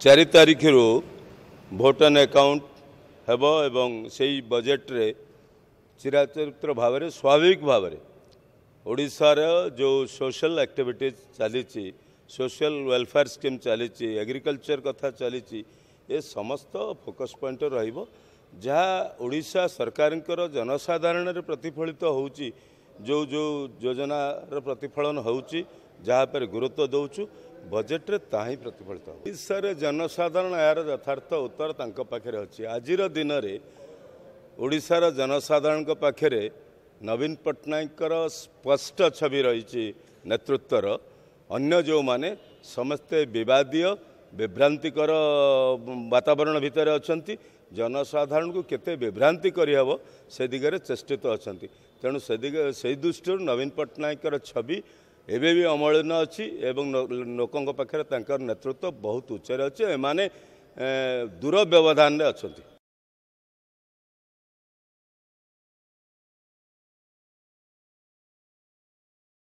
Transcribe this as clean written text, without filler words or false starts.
4 तारिख रु vote and account हेब एवं से बजेट रे चिराचरित्र भाव में स्वाभाविक भाव में ओडिशार जो सोशल एक्टिविटीज चली सोशल वेलफेयर स्कीम चली एग्रीकल्चर कथा चली ये समस्त फोकस पॉइंट रहिबो जहाँ ओडिशा सरकार जनसाधारण प्रतिफलित होउची जो जो योजनार प्रतिफलन होउची जहाँ पर गुरुत्व दौचु बजेट रे ताही प्रतिफलित ओडिशा जनसाधारण यार यथार्थ उत्तर तांको पाखरे अछि। आजिर दिन रे ओडिशार जनसाधारण पाखरे नवीन पट्टनायक स्पष्ट छवि रही नेतृत्वर अन्य जो माने समस्ते विवादीय विभ्रांतिकर वातावरण भितर अच्छी जनसाधारण को केते विभ्रांति करहब से दिगरे चेष्टित अच्छा तेणु से दृष्टि नवीन पट्टनायक छवि एवं भी अमलिन अच्छी एवं लोकों पाखे नेतृत्व बहुत उच्च अच्छे एमाने दूर व्यवधान अच्छा।